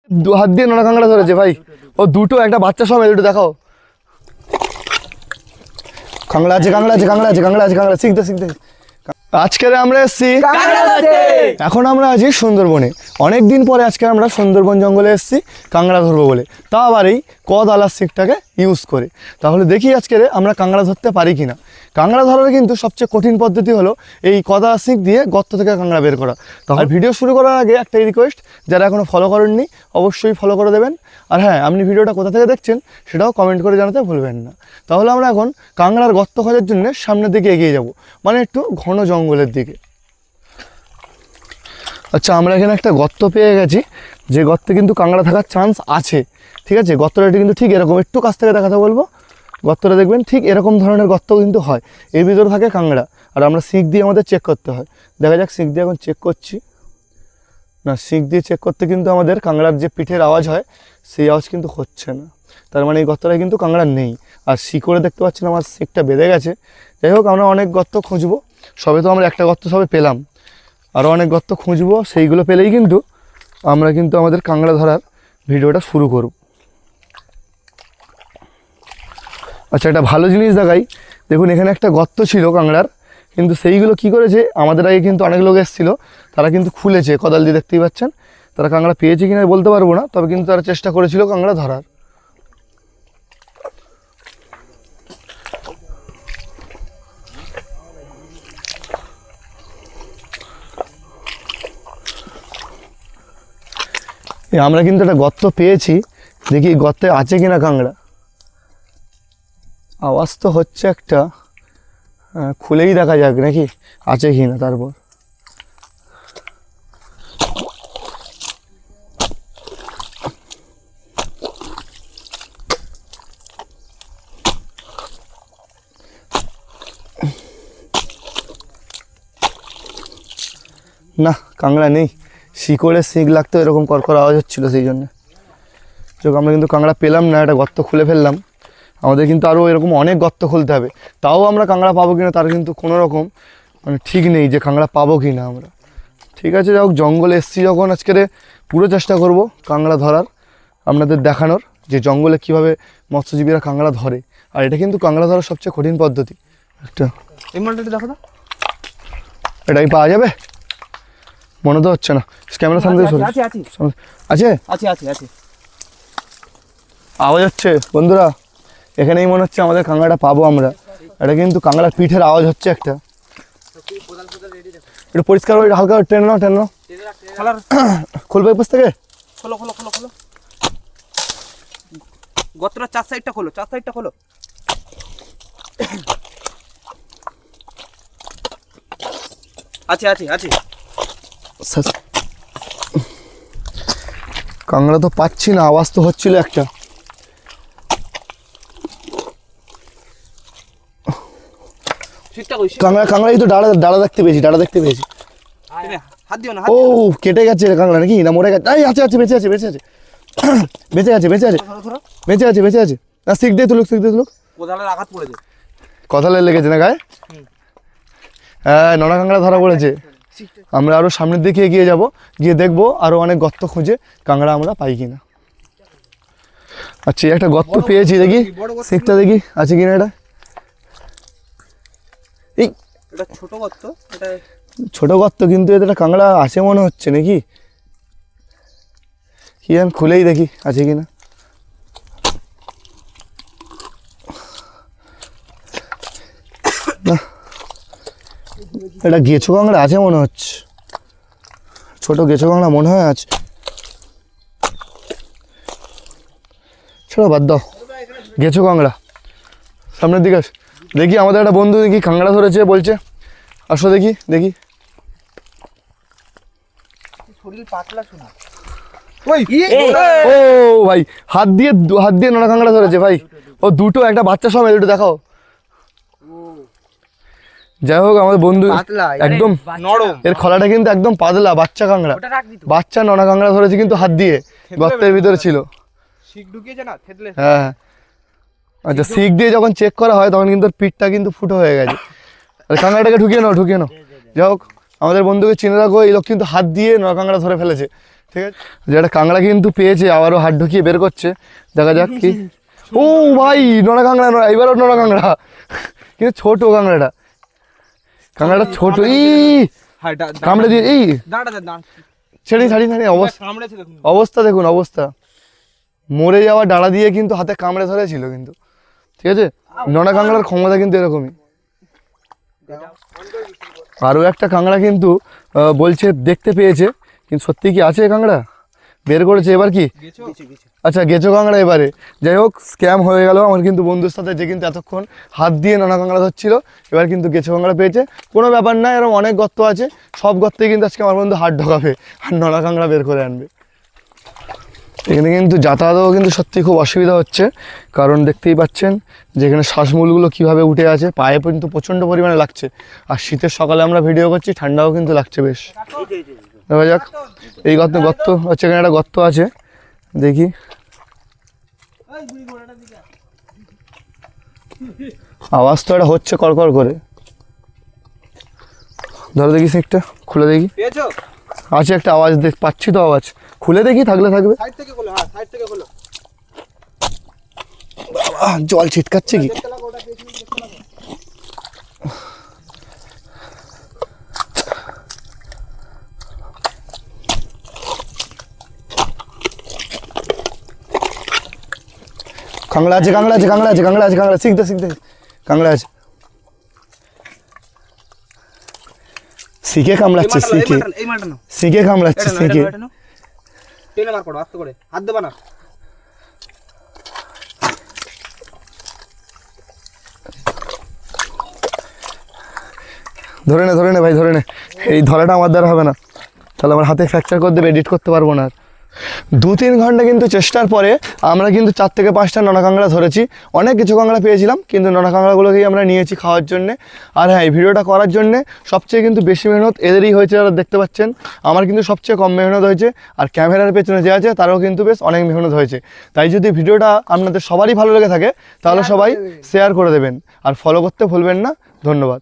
দু হাত দিয়ে নোনা কাঁকড়া ধরেছে ভাই। ও দুটো, একটা বাচ্চা সমেত, একটু দেখাও। কাঁকড়া আছে, কাঁকড়া আছে, কাঁকড়া আছে, কাঁকড়া আছে, কাঁকড়া শিখতে শিখতে। আজকের আমরা এসছি, এখন আমরা আছি সুন্দরবনে। অনেক দিন পরে আজকে আমরা সুন্দরবন জঙ্গলে এসছি কাঁকড়া ধরবো বলে, তা আবার এই কদালার শিকটাকে ইউজ করে। তাহলে দেখি আজকে আমরা কাঁকড়া ধরতে পারি কিনা। কাঁকড়া ধরার কিন্তু সবচেয়ে কঠিন পদ্ধতি হলো এই কদালার শিক দিয়ে গর্ত থেকে কাঁকড়া বের করা। তাহলে ভিডিও শুরু করার আগে একটা রিকোয়েস্ট, যারা এখনও ফলো করেননি অবশ্যই ফলো করে দেবেন। আর হ্যাঁ, আপনি ভিডিওটা কোথা থেকে দেখছেন সেটাও কমেন্ট করে জানাতে ভুলবেন না। তাহলে আমরা এখন কাঁকড়ার গর্ত খোঁজার জন্য সামনের দিকে এগিয়ে যাব, মানে একটু ঘন জঙ্গলের দিকে। আচ্ছা, আমরা এখানে একটা গর্ত পেয়ে গেছি, যে গর্তে কিন্তু কাঁকড়া থাকার চান্স আছে। ঠিক আছে, গর্তটা কিন্তু ঠিক এরকম, একটু কাছ থেকে দেখাতে বলবো। গর্তটা দেখবেন ঠিক এরকম ধরনের গর্ত কিন্তু হয়, এর ভিতরে থাকে কাঁকড়া। আর আমরা শিক দিয়ে আমাদের চেক করতে হয়। দেখা যাক, শিক দিয়ে এখন চেক করছি। না, শিক দিয়ে চেক করতে কিন্তু আমাদের কাঁকড়ার যে পিঠের আওয়াজ হয় সেই আওয়াজ কিন্তু হচ্ছে না, তার মানে এই গর্তটায় কিন্তু কাঁকড়া নেই। আর শিকড়ে দেখতে পাচ্ছেন আমার শিকটা বেঁধে গেছে। যাই হোক, আমরা অনেক গর্ত খুঁজবো, সবে তো আমরা একটা গর্ত সবে পেলাম, আরও অনেক গর্ত খুঁজবো। সেইগুলো পেলেই কিন্তু আমরা কিন্তু আমাদের কাঁকড়া ধরার ভিডিওটা শুরু করব। আচ্ছা, একটা ভালো জিনিস দেখাই, দেখুন এখানে একটা গর্ত ছিল কাঁকড়ার, কিন্তু সেইগুলো কি করেছে, আমাদের আগে কিন্তু অনেক লোক এসেছিলো, তারা কিন্তু খুলেছে কোদাল দিয়ে, দেখতেই পাচ্ছেন। তারা কাঁকড়া পেয়েছে কিনা বলতে পারবো না, তবে কিন্তু তারা চেষ্টা করেছিল কাঁকড়া ধরার। আমরা কিন্তু একটা গর্ত পেয়েছি, দেখি গর্তে আছে কিনা কাঁকড়া। আওয়াজ তো হচ্ছে একটা, খুলেই দেখা যাক নাকি আছে কিনা। তারপর না, কাঁকড়া নেই। শিকড়ে শিক লাগতো, এরকম করকর আওয়াজ হচ্ছিলো, সেই জন্য। চোখ আমরা কিন্তু কাঁকড়া পেলাম না, একটা গর্ত খুলে ফেললাম। আমাদের কিন্তু আরও এরকম অনেক গর্ত খুলতে হবে, তাও আমরা কাঁকড়া পাবো কিনা তার কিন্তু কোনো রকম মানে ঠিক নেই যে কাঁকড়া পাবো কিনা আমরা। ঠিক আছে, যাই হোক, জঙ্গলে এসছি যখন আজকে পুরো চেষ্টা করব কাঁকড়া ধরার, আপনাদের দেখানোর যে জঙ্গলে কীভাবে মৎস্যজীবীরা কাঁকড়া ধরে। আর এটা কিন্তু কাঁকড়া ধরার সবচেয়ে কঠিন পদ্ধতি। একটা এই মালটা দেখো তো, এটাই পাওয়া যাবে মনে তো হচ্ছে না। ক্যামেরা সামনে আছে আছে আছে আছে আছে আওয়াজ হচ্ছে বন্ধুরা, এখানেই মনে হচ্ছে আমাদের কাঁকড়াটা পাবো আমরা। এটা কিন্তু কাঁকড়ার পিঠের আওয়াজ হচ্ছে একটা। একটু পরিষ্কার করে হালকা টেনে নাও, টেনে নাও। খুলবে পাশ থেকে, খোলো খোলো খোলো খোলো, গর্তটা চার সাইডটা খোলো, চার সাইডটা খোলো। আছে আছে আছে কাঁকড়া তো পাচ্ছি না, আওয়াজ তো হচ্ছিল একটা। কাঁকড়া কাঁকড়াই তো ডাড়া ডাড়া দেখতে পেয়েছি, ডাড়া দেখতে পেয়েছি। হাত দিও না, ও কেটে গেছে কাঁকড়া নাকি, না মরে গেছে? এই আছে আছে, বেঁচে আছে, বেঁচে আছে, বেঁচে আছে, বেঁচে আছে, বেঁচে আছে, বেঁচে আছে। না, শিখ দিয়ে তুলুক, শিখ দিয়ে তুলুক। কোদালের আঘাত পড়েছে, কথালে লেগেছে না গায়ে? হ্যাঁ, নোনা কাঁকড়া ধরা পড়েছে। আমরা আরও সামনের দিকে এগিয়ে যাব, গিয়ে দেখবো আরও অনেক গর্ত খুঁজে কাঁকড়া আমরা পাই কিনা। আচ্ছা, একটা গর্ত পেয়েছি, দেখি শিখটা দেখি আছে কিনা। এটা এই এটা ছোট গর্ত, এটা ছোট গর্ত, কিন্তু এতে একটা কাঁকড়া আছে মনে হচ্ছে নাকি, কি আমি খুলেই দেখি আছে কিনা। না, এটা গেছো কাঁকড়া আছে মনে হচ্ছে, ছোট গেছো কাঁকড়া মনে হয় আছে। ছোট বাদ দাও, গেছো কাঁকড়া সামনের দিকে আস। দেখি আমাদের একটা বন্ধু দেখি কাঁকড়া ধরেছে বলছে, আসো দেখি দেখি। শরীর পাতলা শোনা। ও ভাই, হাত দিয়ে নোনা কাঁকড়া ধরেছে ভাই। ও দুটো, একটা বাচ্চা সমেত, একটু দেখাও। যাই হোক, আমাদের বন্ধু একদম নরম, এর খোলাটা কিন্তু একদম পাতলা, বাচ্চা কাঁকড়া, বাচ্চা নোনা কাঁকড়া ধরেছে কিন্তু হাত দিয়ে, গর্তের ভিতরে ছিল। শিক ঢুকিয়েছে না, থেতলে। হ্যাঁ, আচ্ছা, শিক দিয়ে যখন চেক করা হয় তখন কিন্তু পিঠটা কিন্তু ফুটো হয়ে গেছে। কাঁকড়াটাকে ঢুকিয়ে নাও, ঢুকিয়ে নাও। যাই হোক, আমাদের বন্ধুকে চিনে রাখো, এই লোক কিন্তু হাত দিয়ে নোনা কাঁকড়া ধরে ফেলেছে। ঠিক আছে, যে একটা কাঁকড়া কিন্তু পেয়েছে, আবারও হাত ঢুকিয়ে বের করছে, দেখা যাক কি। ও ভাই, নোনা কাঁকড়া, এবারও নোনা কাঁকড়া, কিন্তু ছোট কাঁকড়াটা, কাঁকড়াটা ছোট। হ্যাঁ কামড়ে দিয়ে দাঁড়া দাঁড়া ছেড়ে ছাড়ি অবস্থা, কামড়েছে দেখুন। অবস্থা দেখুন, অবস্থা মরে যাওয়া ডালা দিয়ে কিন্তু হাতে কামড়ে ধরেছিল কিন্তু। ঠিক আছে, নোনা কাঁকড়ার ক্ষমতা কিন্তু এরকমই। আরও একটা কাঁকড়া কিন্তু বলছে দেখতে পেয়েছে, কিন্তু সত্যি কি আছে কাঁকড়া? বের করেছে এবার কি? গেছো গেছো আচ্ছা, গেছো কাঁকড়া এবারে। যাই হোক, স্ক্যাম হয়ে গেল আমার কিন্তু বন্ধুর সাথে, যে কিন্তু এতক্ষণ হাত দিয়ে নোনা কাঁকড়া ধরছিল, এবার কিন্তু গেছো কাঁকড়া পেয়েছে। কোনো ব্যাপার না, এরকম অনেক গর্ত আছে, সব গর্তে কিন্তু আজকে আমার বন্ধু হাত ঢোকাবে আর নোনা কাঁকড়া বের করে আনবে। এখানে কিন্তু যাতায়াতও কিন্তু সত্যি খুব অসুবিধা হচ্ছে, কারণ দেখতেই পাচ্ছেন যেখানে শ্বাসমূলগুলো কীভাবে উঠে আছে, পায়ে কিন্তু প্রচণ্ড পরিমাণে লাগছে। আর শীতের সকালে আমরা ভিডিও করছি, ঠান্ডাও কিন্তু লাগছে বেশ। দেখা যাক, এই গর্ত হচ্ছে, এখানে একটা গর্ত আছে, দেখি। আওয়াজ তো একটা হচ্ছে কড়কড় করে, ধরো দেখি সিটটা খুলে দেখি। পেয়েছো? আছে একটা আওয়াজ, পাচ্ছি তো আওয়াজ, খুলে দেখি, থাকলে থাকবে। সাইড থেকে খোলো, হ্যাঁ সাইড থেকে খোলো। জল ছিটকাচ্ছে কি? দেখতে লাগো, ওটা পেছনে দেখতে লাগো। কাঁকড়া আছে, শিখতে কাঁকড়া আছে, শিখে কামড়াচ্ছে, এই মালটা নাও, শিখে কামড়াচ্ছে, এটা নাও, শিখে। এটা নাও। টেনে বার করো, আস্তে করে, হাত দেবা না। ধরে নে ভাই, ধরে নে। এই ধরাটা আমার দ্বারা হবে না, তাহলে আমার হাতে ফ্র্যাকচার করে দেবে, এডিট করতে পারবো না আর। 2-3 ঘন্টা কিন্তু চেষ্টার পরে আমরা কিন্তু 4 থেকে 5টা নোনা কাঁকড়া ধরেছি। অনেক কিছু কাঁকড়া পেয়েছিলাম, কিন্তু নোনা কাঁকড়াগুলোকেই আমরা নিয়েছি খাওয়ার জন্যে। আর হ্যাঁ, এই ভিডিওটা করার জন্যে সবচেয়ে কিন্তু বেশি মেহনত এদেরই হয়েছে, যারা দেখতে পাচ্ছেন। আমার কিন্তু সবচেয়ে কম মেহনত হয়েছে, আর ক্যামেরার পেছনে যে আছে তারও কিন্তু বেশ অনেক মেহনত হয়েছে। তাই যদি ভিডিওটা আপনাদের সবারই ভালো লেগে থাকে, তাহলে সবাই শেয়ার করে দেবেন আর ফলো করতে ভুলবেন না। ধন্যবাদ।